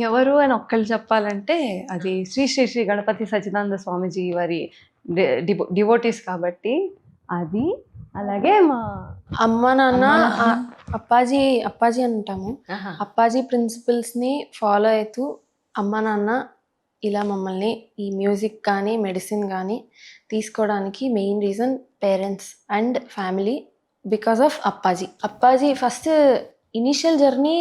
ఎవరు అని ఒక్కళ్ళు చెప్పాలంటే అది శ్రీ శ్రీ శ్రీ గణపతి సచ్చిదానంద స్వామీజీ వారి డివోటీస్ కాబట్టి అది. అలాగే మా అమ్మ నాన్న అప్పాజీ అప్పాజీ అంటాము. అప్పాజీ ప్రిన్సిపల్స్ని ఫాలో అవుతూ అమ్మ నాన్న ఇలా మమ్మల్ని ఈ మ్యూజిక్ కానీ మెడిసిన్ కానీ తీసుకోవడానికి main reason parents and family because of Appaji first initial journey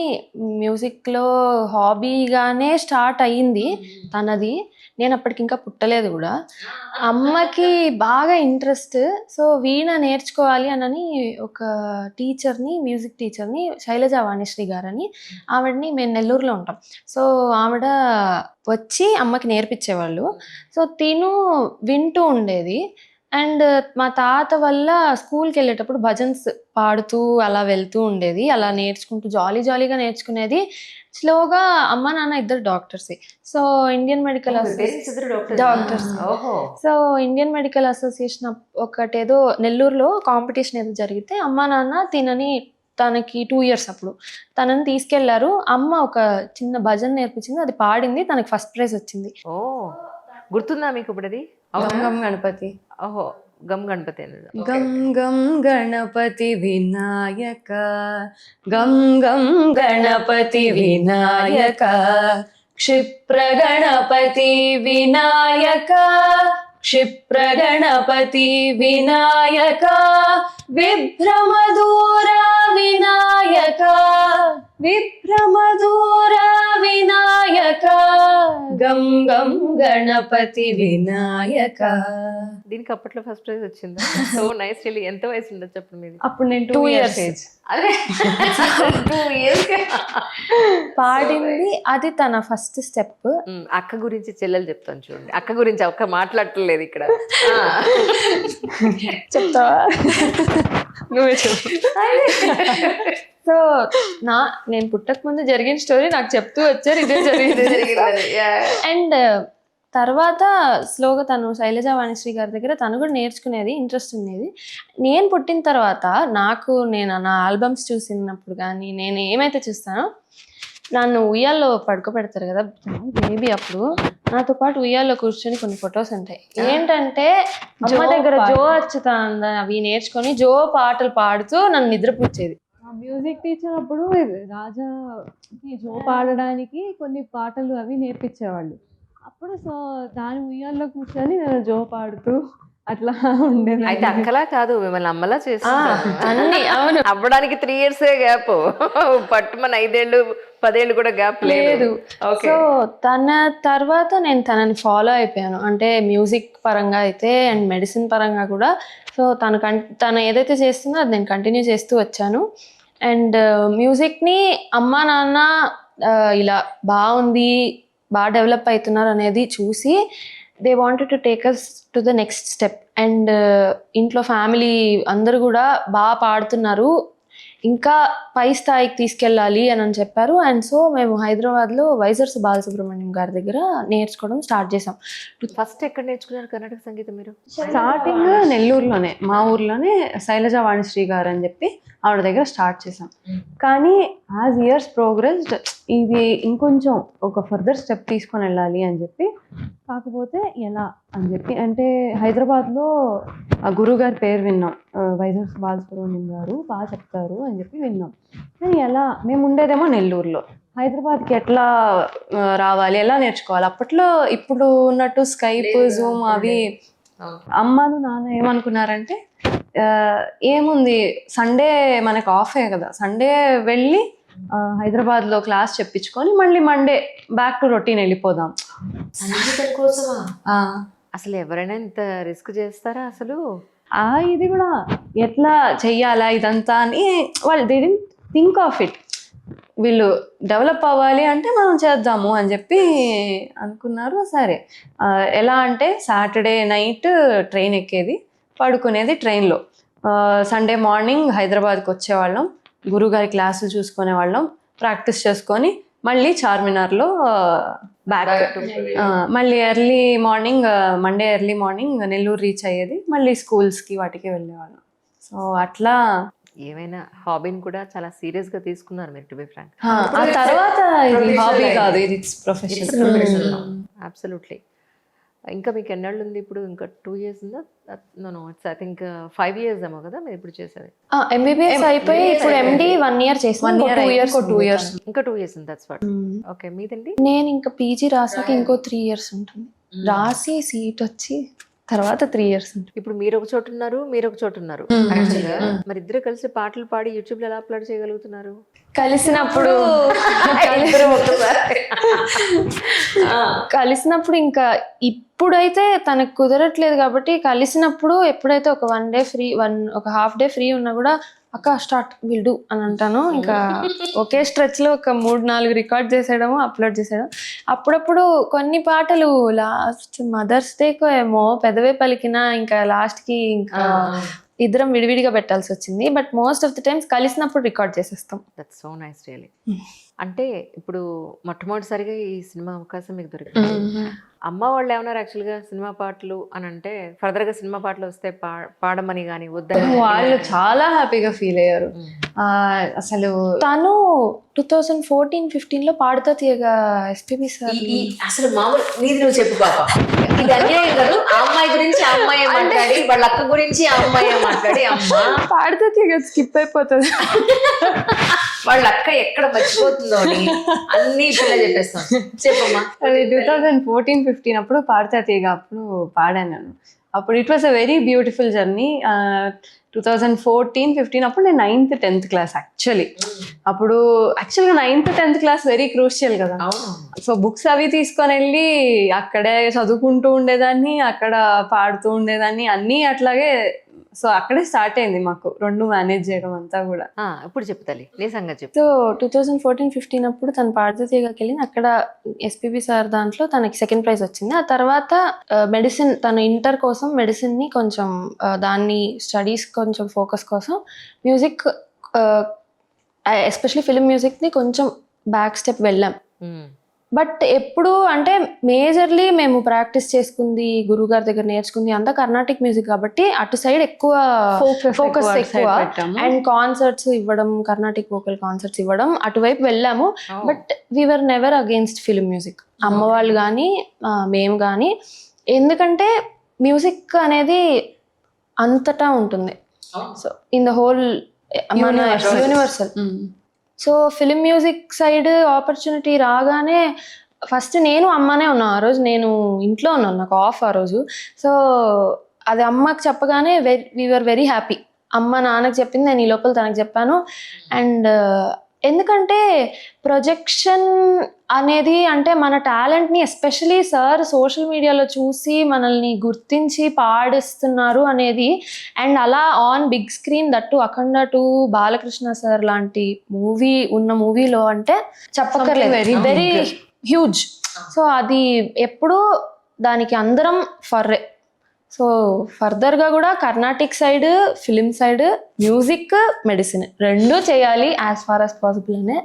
మ్యూజిక్లో హాబీగానే స్టార్ట్ అయ్యింది తనది. నేను అప్పటికి ఇంకా పుట్టలేదు కూడా. అమ్మకి బాగా ఇంట్రెస్ట్, సో వీణ నేర్చుకోవాలి అని ఒక టీచర్ని, మ్యూజిక్ టీచర్ని, శైలజ వాణిశ్రీ గారని, ఆవిడని మేము నెల్లూరులో ఉంటాం. సో ఆవిడ వచ్చి అమ్మకి నేర్పించేవాళ్ళు. సో తిను వింటూ ఉండేది. అండ్ మా తాత వల్ల స్కూల్కి వెళ్ళేటప్పుడు భజన్స్ పాడుతూ అలా వెళ్తూ ఉండేది. అలా నేర్చుకుంటూ జాలీగా నేర్చుకునేది. స్లోగా అమ్మ నాన్న ఇద్దరు డాక్టర్సే. So Indian medical doctors. So Indian medical association ఒకటేదో నెల్లూరులో కాంపిటీషన్ ఏదో జరిగితే అమ్మ నాన్న తనకి 2 years అప్పుడు తనని తీసుకెళ్లారు. అమ్మ ఒక చిన్న భజన నేర్పించింది, అది పాడింది, తనకి ఫస్ట్ ప్రైజ్ వచ్చింది. ఓ గుర్తుందా మీకు ఇప్పుడు అది? గం గణపతి. ఓహో, గమ్ గణపతి. గం గం గణపతి వినాయక, గం గం గణపతి వినాయక, క్షిప్ర గణపతి వినాయక, క్షిప్ర గణపతి వినాయక, విభ్రమదూర వినాయక, విభ్రమదూర వినాయక, గం గం గణపతి వినాయక. దీనికి అప్పట్లో ఫస్ట్ ప్రైజ్ వచ్చింది. So nice. చెల్లి ఎంత వయసు ఉండదు చెప్పండి మీది? అప్పుడు నేను 2 years ఏజ్. అదే 2 years పాడింది, అది తన ఫస్ట్ స్టెప్. అక్క గురించి చెల్లెలు చెప్తాను చూడండి. అక్క గురించి అక్క మాట్లాడట్లేదు ఇక్కడ. చెప్తావా? నువ్వే చెప్పు. సో నేను పుట్టక ముందు జరిగిన స్టోరీ నాకు చెప్తూ వచ్చారు, ఇదే జరిగింది. అండ్ తర్వాత స్లోగా తను శైలజ వాణిశ్రీ గారి దగ్గర తను కూడా నేర్చుకునేది, ఇంట్రెస్ట్ ఉండేది. నేను పుట్టిన తర్వాత నేను నా ఆల్బమ్స్ చూసినప్పుడు కానీ నేను ఏమైతే చూస్తానో, నన్ను ఉయ్యాల్లో పడుకోబెడతారు కదా బేబీ, అప్పుడు నాతో పాటు ఉయ్యాల్లో కూర్చొని కొన్ని ఫొటోస్ ఉంటాయి. ఏంటంటే అమ్మ దగ్గర జో అచ్చుతాంద అవి నేర్చుకొని జో పాటలు పాడుతూ నన్ను నిద్రపుచ్చేది. మ్యూజిక్ టీచర్ అప్పుడు రాజాకి జో పాడడానికి కొన్ని పాటలు అవి నేర్పించేవాళ్ళు. అప్పుడు సో దాని ఉయ్యాల్లో కూర్చొని నేను జో పాడుతూ అట్లా ఉండేది. అయితే అక్కలా కాదు, మిమ్మల్ని అమ్మలా చేస్తాను అన్ని. అవును, అవ్వడానికి 3 years గ్యాప్, పట్టుమని 5 ఏళ్ళు 10 ఏళ్ళు కూడా గ్యాప్ లేదు. సో తన తర్వాత నేను తనని ఫాలో అయిపోయాను, అంటే మ్యూజిక్ పరంగా అయితే అండ్ మెడిసిన్ పరంగా కూడా. సో తను ఏదైతే చేస్తుందో అది నేను కంటిన్యూ చేస్తూ వచ్చాను. అండ్ మ్యూజిక్ని అమ్మా నాన్న ఇలా బాగుంది, బాగా డెవలప్ అవుతున్నారు అనేది చూసి they wanted to take us to the next step. And ఇంట్లో ఫ్యామిలీ అందరూ కూడా బాగా పాడుతున్నారు, ఇంకా పై స్థాయికి తీసుకెళ్ళాలి అని చెప్పారు. అండ్ సో మేము హైదరాబాద్లో వైజర్స్ బాలసుబ్రహ్మణ్యం గారి దగ్గర నేర్చుకోవడం స్టార్ట్ చేసాం. ఫస్ట్ ఎక్కడ నేర్చుకున్నారు కర్ణాటక సంగీతం మీరు? స్టార్టింగ్ నెల్లూరులోనే, మా ఊర్లోనే శైలజ వాణిశ్రీ గారు అని చెప్పి ఆవిడ దగ్గర స్టార్ట్ చేసాం. కానీ యాజ్ ఇయర్స్ ప్రోగ్రెస్డ్ ఇది ఇంకొంచెం ఒక ఫర్దర్ స్టెప్ తీసుకొని వెళ్ళాలి అని చెప్పి, కాకపోతే ఎలా అని చెప్పి అంటే హైదరాబాద్లో గురువు గారి పేరు విన్నాం, వైజాగ్ బాలసుబ్రహ్మణ్యం గారు బాగా చెప్తారు అని చెప్పి విన్నాం. కానీ ఎలా, మేము ఉండేదేమో నెల్లూరులో, హైదరాబాద్కి ఎట్లా రావాలి, ఎలా నేర్చుకోవాలి? అప్పట్లో ఇప్పుడు ఉన్నట్టు స్కైప్, జూమ్ అవి. అమ్మను నాన్న ఏమనుకున్నారంటే ఏముంది సండే మనకు ఆఫే కదా, సండే వెళ్ళి హైదరాబాద్లో క్లాస్ చెప్పించుకొని మళ్ళీ మండే బ్యాక్ టు రొటీన్ వెళ్ళిపోదాం. సంగీతం కోసమా? అసలు ఎవరైనా ఇంత రిస్క్ చేస్తారా అసలు? ఇది కూడా ఎట్లా చెయ్యాలా ఇదంతా అని వాళ్ళు they didn't think of it. వీళ్ళు డెవలప్ అవ్వాలి అంటే మనం చేద్దాము అని చెప్పి అనుకున్నారు. సరే, ఎలా అంటే సాటర్డే నైట్ ట్రైన్ ఎక్కేది, పడుకునేది ట్రైన్లో. సండే మార్నింగ్ హైదరాబాద్కి వచ్చేవాళ్ళం, గురువుగారి క్లాసులు చూసుకునే వాళ్ళం, ప్రాక్టీస్ చేసుకొని మళ్ళీ చార్మినార్లో బ్యాక్. మళ్ళీ early morning Monday early morning Nellore reach అయ్యేది, మళ్ళీ స్కూల్స్కి వాటికి వెళ్ళేవాళ్ళం. సో అట్లా ఏమైనా హాబీని కూడా చాలా సీరియస్ గా తీసుకున్నారు మీరు, టు బి ఫ్రాంక్. ఆ తర్వాత ఇది హాబీ కాదు, ఇది ప్రొఫెషన్. అబ్సల్యూట్లీ. ఇంకా మీకు ఎన్నాళ్ళు ఉంది ఇప్పుడు? ఇంకా 2 years ఉందా? No, it's I think 5 years ఏమో కదా మీరు ఇప్పుడు చేసేది. ఎంబీబీఎస్ అయిపోయి ఇప్పుడు ఎండి 1 year చేసి 1 year 2 years. ఇంకా 2 years ఉంది. That's what. ఓకే, మీదండి? నేను ఇంకా పీజీ రాసాక ఇంకో 3 years ఉంటుంది. రాసి సీట్ వచ్చి తర్వాత 3 years ఉంటుంది. ఇప్పుడు మీరు ఒక చోట ఉన్నారు, మీరు ఒక చోట ఉన్నారు. యాక్చువల్గా మరి ఇద్దరు కలిసి పాటలు పాడి యూట్యూబ్ లో ఎలా అప్లోడ్ చేయగలుగుతున్నారు? కలిసినప్పుడు కలిసినప్పుడు ఇంకా ఇప్పుడైతే తనకు కుదరట్లేదు కాబట్టి కలిసినప్పుడు ఎప్పుడైతే ఒక 1 day ఫ్రీ, ఒక హాఫ్ డే ఫ్రీ ఉన్నా కూడా అక్క స్టార్ట్ విల్ డూ అని అంటాను. ఇంకా ఒకే స్ట్రెచ్ లో ఒక 3-4 రికార్డ్ చేసేయడము, అప్లోడ్ చేసేయడం. అప్పుడప్పుడు కొన్ని పాటలు లాస్ట్ మదర్స్ డేకో ఏమో పెదవే పలికినా ఇంకా లాస్ట్ కి ఇంకా ఇద్దరం విడివిడిగా పెట్టాల్సి వచ్చింది. But most of the times కలిసినప్పుడు రికార్డ్ చేసేస్తాం. That's so nice really. అంటే ఇప్పుడు మొట్టమొదటిసారిగా ఈ సినిమా అవకాశం మీకు దొరికింది. అమ్మ వాళ్ళు ఏమన్నారు యాక్చువల్గా సినిమా పాటలు అని అంటే, ఫర్దర్ గా సినిమా పాటలు వస్తే పాడమని కానీ వద్దని? వాళ్ళు చాలా హ్యాపీగా ఫీల్ అయ్యారు. అసలు తను 2014-15 లో పాడుతా తీయగా ఎస్పీబీ సార్. అసలు మామూలు నీది నువ్వు చెప్పు పాప, ఇది అన్యాయం కాదు. ఆ అమ్మాయి గురించి ఆ అమ్మాయి మాట్లాడి, వాళ్ళ అక్క గురించి ఆ అమ్మాయి మాట్లాడి, అమ్మ పాడుతా తీయగా స్కిప్ అయిపోతుంది. వాళ్ళ అక్క ఎక్కడ మర్చిపోతుందో అని అన్ని పిల్ల చెప్పేస్తాం. చెప్పమ్మా. అది 2014-15 అప్పుడు పాడతా తీగ అప్పుడు పాడాను నేను. అప్పుడు it was a very beautiful journey. 2014-15 అప్పుడు నేను 9th 10th క్లాస్ యాక్చువల్లీ. అప్పుడు యాక్చువల్గా 9th 10th class very crucial కదా. సో బుక్స్ అవి తీసుకొని వెళ్ళి అక్కడే చదువుకుంటూ ఉండేదాన్ని, అక్కడ పాడుతూ ఉండేదాన్ని, అన్నీ అట్లాగే. సో అక్కడే స్టార్ట్ అయింది మాకు రెండు మేనేజ్ చేయడం అంతా కూడా. ఇప్పుడు చెప్తాలి నీ సంగతి చెప్పు. సో 2014-15 అప్పుడు తను పాడుతా తీగకి వెళ్ళింది. అక్కడ ఎస్పీబీ సార్ దాంట్లో తనకి 2nd ప్రైజ్ వచ్చింది. ఆ తర్వాత మెడిసిన్, తను ఇంటర్ కోసం మెడిసిన్ ని కొంచెం దాన్ని స్టడీస్ కొంచెం ఫోకస్ కోసం మ్యూజిక్, ఎస్పెషలీ ఫిల్మ్ మ్యూజిక్ ని కొంచెం బ్యాక్ స్టెప్ వెళ్ళాం. బట్ ఎప్పుడు అంటే మేజర్లీ మేము ప్రాక్టీస్ చేసుకుంది, గురువు గారి దగ్గర నేర్చుకుంది అంతా కర్ణాటిక్ మ్యూజిక్ కాబట్టి అటు సైడ్ ఎక్కువ ఫోకస్ ఎక్కువ. అండ్ కాన్సర్ట్స్ ఇవ్వడం, కర్ణాటిక్ వోకల్ కాన్సర్ట్స్ ఇవ్వడం, అటువైపు వెళ్ళాము. But we're never against film music, అమ్మ వాళ్ళు కానీ మేము కానీ. ఎందుకంటే మ్యూజిక్ అనేది అంతటా ఉంటుంది. So in the whole universal. So film music side opportunity రాగానే ఫస్ట్ నేను అమ్మనే ఉన్నా. ఆ రోజు నేను ఇంట్లో ఉన్నాను, నాకు ఆఫ్ ఆ రోజు. సో అది అమ్మకి చెప్పగానే వీఆర్ వెరీ హ్యాపీ. అమ్మ నాన్నకి చెప్పింది, నేను ఈ లోపల తనకు చెప్పాను. అండ్ ఎందుకంటే ప్రొజెక్షన్ అనేది అంటే మన టాలెంట్ని ఎస్పెషలీ సార్ సోషల్ మీడియాలో చూసి మనల్ని గుర్తించి పాడిస్తున్నారు అనేది. అండ్ అలా on big screen that Akhanda 2 Balakrishna sir లాంటి మూవీ ఉన్న మూవీలో అంటే చెప్పక్కర్లేదు, వెరీ హ్యూజ్. సో అది ఎప్పుడూ దానికి అందరం ఫర్రే. సో ఫర్దర్గా కూడా Carnatic side, film side, music, medicine 2 చేయాలి యాజ్ ఫార్ యాజ్ పాసిబుల్ అనే